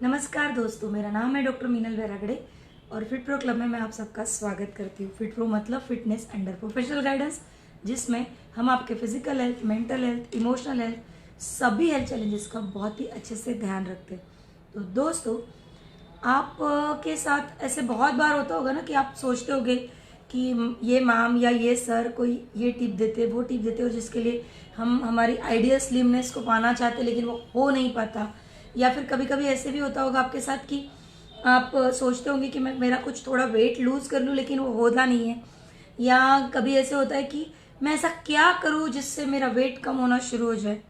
नमस्कार दोस्तों, मेरा नाम है डॉक्टर मीनल वैरागड़े और फिट प्रो क्लब में मैं आप सबका स्वागत करती हूँ। फिट प्रो मतलब फिटनेस अंडर प्रोफेशनल गाइडेंस, जिसमें हम आपके physical health, mental health, emotional health, सभी हेल्थ चैलेंजेस का बहुत ही अच्छे से ध्यान रखते हैं। तो दोस्तों, आप के साथ ऐसे बहुत बार होता होगा ना कि आप सोचते होगे कि ये मैम या ये सर कोई ये टिप देते, वो टिप देते, और जिसके लिए हम हमारी आइडियल स्लिमनेस को पाना चाहते लेकिन वो हो नहीं पाता। या फिर कभी कभी ऐसे भी होता होगा आपके साथ कि आप सोचते होंगे कि मैं मेरा कुछ थोड़ा वेट लूज कर लूँ लेकिन वो होता नहीं है। या कभी ऐसे होता है कि मैं ऐसा क्या करूँ जिससे मेरा वेट कम होना शुरू हो जाए।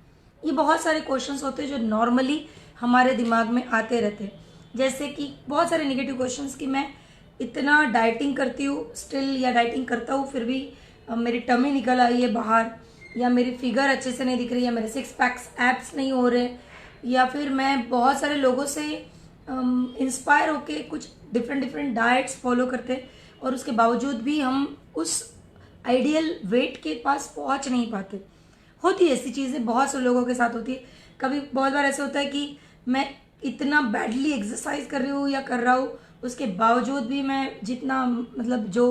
ये बहुत सारे क्वेश्चंस होते हैं जो नॉर्मली हमारे दिमाग में आते रहते हैं। जैसे कि बहुत सारे नेगेटिव क्वेश्चंस कि मैं इतना डाइटिंग करती हूँ स्टिल, या डाइटिंग करता हूँ फिर भी मेरी टमी निकल आई है बाहर, या मेरी फिगर अच्छे से नहीं दिख रही है, मेरे सिक्स पैक्स एब्स नहीं हो रहे, या फिर मैं बहुत सारे लोगों से इंस्पायर होके कुछ डिफरेंट डिफरेंट डाइट्स फॉलो करते हैं और उसके बावजूद भी हम उस आइडियल वेट के पास पहुंच नहीं पाते। होती है ऐसी चीज़ें, बहुत से लोगों के साथ होती है। कभी बहुत बार ऐसा होता है कि मैं इतना बैडली एक्सरसाइज कर रही हूँ या कर रहा हूँ, उसके बावजूद भी मैं जितना मतलब जो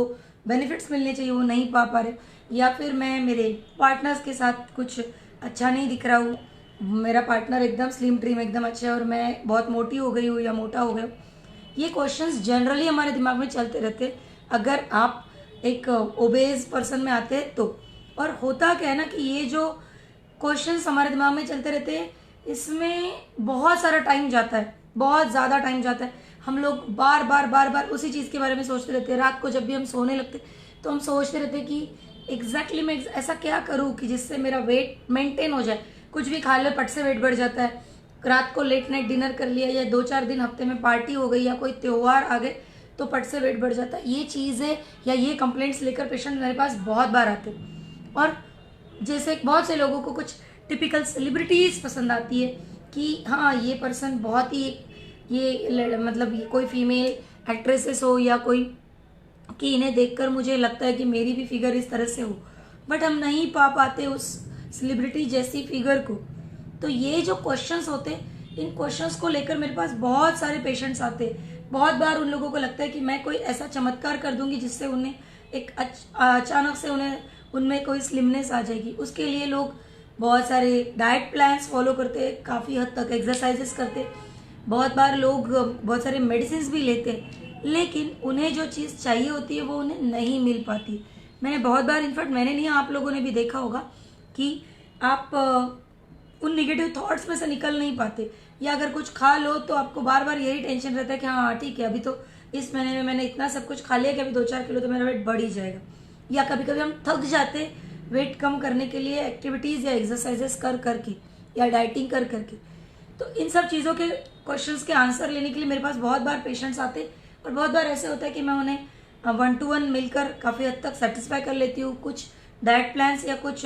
बेनिफिट्स मिलने चाहिए वो नहीं पा रहे, या फिर मैं मेरे पार्टनर्स के साथ कुछ अच्छा नहीं दिख रहा हूँ, मेरा पार्टनर एकदम स्लिम ट्रिम एकदम अच्छा है और मैं बहुत मोटी हो गई हूँ या मोटा हो गया हूँ। ये क्वेश्चंस जनरली हमारे दिमाग में चलते रहते हैं अगर आप एक ओबेज पर्सन में आते हैं तो। और होता क्या है ना कि ये जो क्वेश्चंस हमारे दिमाग में चलते रहते हैं, इसमें बहुत सारा टाइम जाता है, बहुत ज़्यादा टाइम जाता है। हम लोग बार बार बार बार उसी चीज़ के बारे में सोचते रहते हैं। रात को जब भी हम सोने लगते तो हम सोचते रहते हैं कि एग्जैक्टली मैं ऐसा क्या करूँ कि जिससे मेरा वेट मेंटेन हो जाए। कुछ भी खा ले पट से वेट बढ़ जाता है। रात को लेट नाइट डिनर कर लिया या 2-4 दिन हफ्ते में पार्टी हो गई या कोई त्योहार आ गए तो पट से वेट बढ़ जाता है। ये चीज़ें या ये कंप्लेंट्स लेकर पेशेंट मेरे पास बहुत बार आते हैं। और जैसे बहुत से लोगों को कुछ टिपिकल सेलिब्रिटीज़ पसंद आती है कि हाँ ये पर्सन बहुत ही मतलब ये कोई फीमेल एक्ट्रेसेस हो या कोई, कि इन्हें देखकर मुझे लगता है कि मेरी भी फिगर इस तरह से हो, बट हम नहीं पा पाते उस सेलिब्रिटी जैसी फिगर को। तो ये जो क्वेश्चंस होते हैं, इन क्वेश्चंस को लेकर मेरे पास बहुत सारे पेशेंट्स आते हैं। बहुत बार उन लोगों को लगता है कि मैं कोई ऐसा चमत्कार कर दूंगी जिससे उन्हें एक अचानक से उनमें कोई स्लिमनेस आ जाएगी। उसके लिए लोग बहुत सारे डाइट प्लान्स फॉलो करते हैं, काफ़ी हद तक एक्सरसाइजेस करते हैं, बहुत बार लोग बहुत सारे मेडिसिन भी लेते हैं, लेकिन उन्हें जो चीज़ चाहिए होती है वो उन्हें नहीं मिल पाती। मैंने बहुत बार, इनफैक्ट मैंने नहीं, आप लोगों ने भी देखा होगा कि आप उन निगेटिव थॉट्स में से निकल नहीं पाते, या अगर कुछ खा लो तो आपको बार बार यही टेंशन रहता है कि हाँ ठीक है, अभी तो इस महीने में मैंने इतना सब कुछ खा लिया कि अभी 2-4 किलो तो मेरा वेट बढ़ ही जाएगा। या कभी कभी हम थक जाते वेट कम करने के लिए एक्टिविटीज़ या एक्सरसाइजेस कर करके या डाइटिंग कर करके। तो इन सब चीज़ों के क्वेश्चंस के आंसर लेने के लिए मेरे पास बहुत बार पेशेंट्स आते, और बहुत बार ऐसे होता है कि मैं उन्हें 1-to-1 मिलकर काफ़ी हद तक सेटिस्फाई कर लेती हूँ। कुछ डाइट प्लान्स या कुछ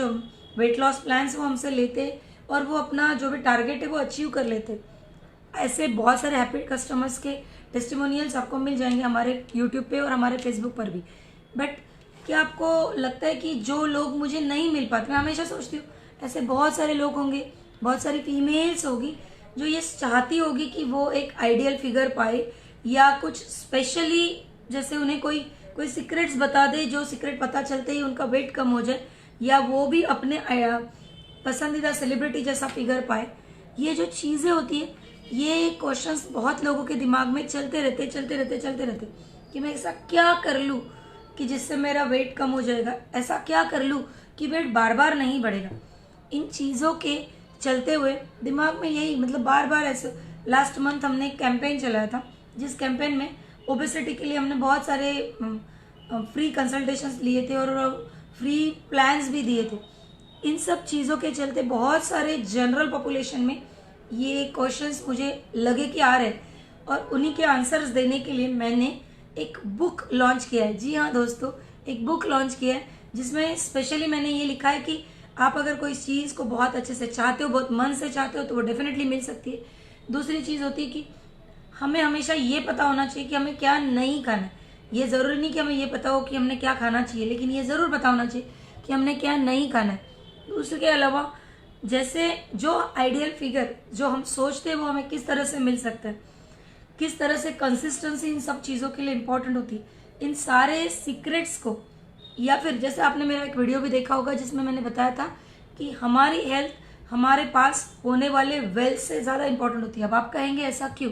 वेट लॉस प्लान्स वो हमसे लेते और वो अपना जो भी टारगेट है वो अचीव कर लेते। ऐसे बहुत सारे हैप्पी कस्टमर्स के टेस्टिमोनियल्स आपको मिल जाएंगे हमारे यूट्यूब पे और हमारे फेसबुक पर भी। बट क्या आपको लगता है कि जो लोग मुझे नहीं मिल पाते, मैं हमेशा सोचती हूँ ऐसे बहुत सारे लोग होंगे, बहुत सारी फीमेल्स होगी जो ये चाहती होगी कि वो एक आइडियल फिगर पाए, या कुछ स्पेशली जैसे उन्हें कोई कोई सीक्रेट्स बता दे, जो सीक्रेट पता चलते ही उनका वेट कम हो जाए, या वो भी अपने पसंदीदा सेलिब्रिटी जैसा फिगर पाए। ये जो चीज़ें होती है, ये क्वेश्चंस बहुत लोगों के दिमाग में चलते रहते कि मैं ऐसा क्या कर लूँ कि जिससे मेरा वेट कम हो जाएगा, ऐसा क्या कर लूँ कि वेट बार बार नहीं बढ़ेगा। इन चीज़ों के चलते हुए दिमाग में यही मतलब बार बार ऐसे। लास्ट मंथ हमने एक कैंपेन चलाया था, जिस कैंपेन में ओबेसिटी के लिए हमने बहुत सारे फ्री कंसल्टेशंस लिए थे और फ्री प्लान्स भी दिए थे। इन सब चीज़ों के चलते बहुत सारे जनरल पॉपुलेशन में ये क्वेश्चंस मुझे लगे कि आ रहे हैं, और उन्हीं के आंसर्स देने के लिए मैंने एक बुक लॉन्च किया है। जी हाँ दोस्तों, एक बुक लॉन्च किया है जिसमें स्पेशली मैंने ये लिखा है कि आप अगर कोई चीज़ को बहुत अच्छे से चाहते हो, बहुत मन से चाहते हो, तो वो डेफिनेटली मिल सकती है। दूसरी चीज़ होती है कि हमें हमेशा ये पता होना चाहिए कि हमें क्या नहीं खाना है। ये ज़रूरी नहीं कि हमें ये पता हो कि हमने क्या खाना चाहिए, लेकिन ये ज़रूर पता होना चाहिए कि हमने क्या नहीं खाना है। उसके अलावा जैसे जो आइडियल फिगर जो हम सोचते हैं वो हमें किस तरह से मिल सकता है। किस तरह से कंसिस्टेंसी इन सब चीज़ों के लिए इंपॉर्टेंट होती है, इन सारे सीक्रेट्स को, या फिर जैसे आपने मेरा एक वीडियो भी देखा होगा जिसमें मैंने बताया था कि हमारी हेल्थ हमारे पास होने वाले वेल्थ से ज़्यादा इंपॉर्टेंट होती है। अब आप कहेंगे ऐसा क्यों?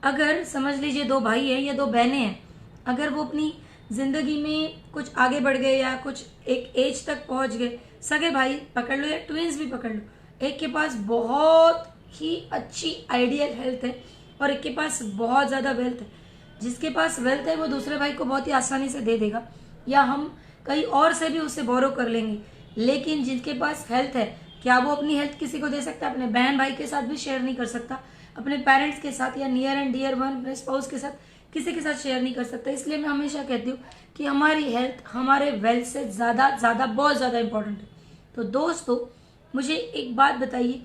अगर समझ लीजिए 2 भाई हैं या 2 बहनें हैं, अगर वो अपनी जिंदगी में कुछ आगे बढ़ गए या कुछ एक एज तक पहुंच गए, सगे भाई पकड़ लो या ट्विंस भी पकड़ लो, एक के पास बहुत ही अच्छी आइडियल हेल्थ है और एक के पास बहुत ज़्यादा वेल्थ है। जिसके पास वेल्थ है वो दूसरे भाई को बहुत ही आसानी से दे देगा या हम कहीं और से भी उससे बोरो कर लेंगे। लेकिन जिनके पास हेल्थ है, क्या वो अपनी हेल्थ किसी को दे सकता है? अपने बहन भाई के साथ भी शेयर नहीं कर सकता, अपने पेरेंट्स के साथ या नियर एंड डियर वन अपने स्पाउस के साथ किसी के साथ शेयर नहीं कर सकता। इसलिए मैं हमेशा कहती हूँ कि हमारी हेल्थ हमारे वेल्थ से ज़्यादा बहुत ज़्यादा इंपॉर्टेंट है। तो दोस्तों, मुझे एक बात बताइए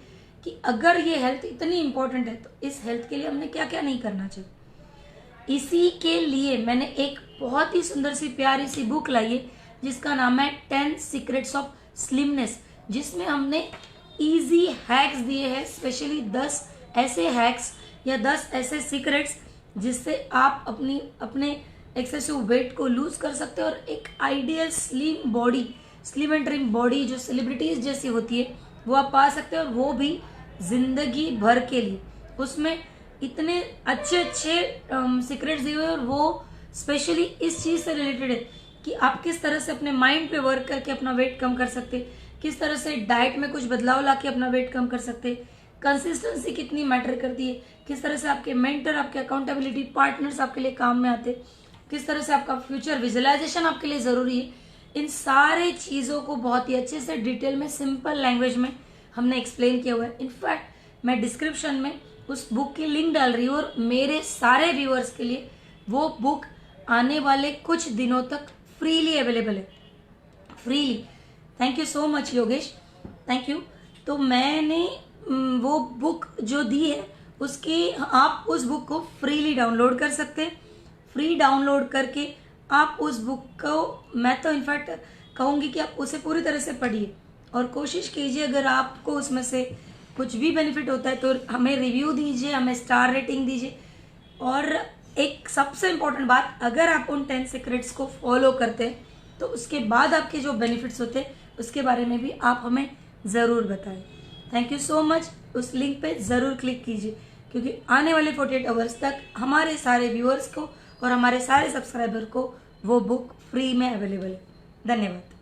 कि अगर ये हेल्थ इतनी इंपॉर्टेंट है तो इस हेल्थ के लिए हमने क्या क्या नहीं करना चाहिए। इसी के लिए मैंने एक बहुत ही सुंदर सी प्यारी सी बुक लाई है जिसका नाम है 10 सीक्रेट्स ऑफ स्लिमनेस, जिसमें हमने इजी हैक्स दिए हैं, स्पेशली 10 ऐसे हैक्स या 10 ऐसे सीक्रेट्स जिससे आप अपने एक्सेसिव वेट को लूज कर सकते हो और एक ideal slim body, slim and trim body जो सेलिब्रिटीज जैसी होती है वो आप पा सकते हो, और वो भी जिंदगी भर के लिए। उसमें इतने अच्छे सीक्रेट्स दिए हुए हैं और वो स्पेशली इस चीज से रिलेटेड है कि आप किस तरह से अपने माइंड पे वर्क करके अपना वेट कम कर सकते, किस तरह से डाइट में कुछ बदलाव लाके अपना वेट कम कर सकते, कंसिस्टेंसी कितनी मैटर करती है, किस तरह से आपके मेंटर, आपके अकाउंटेबिलिटी पार्टनर्स आपके लिए काम में आते, किस तरह से आपका फ्यूचर विजुअलाइजेशन आपके लिए जरूरी है। इन सारे चीजों को बहुत ही अच्छे से डिटेल में सिंपल लैंग्वेज में हमने एक्सप्लेन किया हुआ है। इनफैक्ट मैं डिस्क्रिप्शन में उस बुक की लिंक डाल रही हूँ और मेरे सारे व्यूअर्स के लिए वो बुक आने वाले कुछ दिनों तक फ्रीली अवेलेबल है, freely. Thank you so much Yogesh, thank you. तो मैंने वो बुक जो दी है उसकी, आप उस बुक को फ्रीली डाउनलोड कर सकते हैं। फ्री डाउनलोड करके आप उस बुक को, मैं तो इनफैक्ट कहूँगी कि आप उसे पूरी तरह से पढ़िए और कोशिश कीजिए अगर आपको उसमें से कुछ भी बेनिफिट होता है तो हमें रिव्यू दीजिए, हमें स्टार रेटिंग दीजिए। और एक सबसे इम्पोर्टेंट बात, अगर आप उन 10 सीक्रेट्स को फॉलो करते हैं तो उसके बाद आपके जो बेनिफिट्स होते हैं उसके बारे में भी आप हमें ज़रूर बताएं। Thank you so much. उस लिंक पे ज़रूर क्लिक कीजिए क्योंकि आने वाले 48 आवर्स तक हमारे सारे व्यूअर्स को और हमारे सारे सब्सक्राइबर को वो बुक फ्री में अवेलेबल है। धन्यवाद।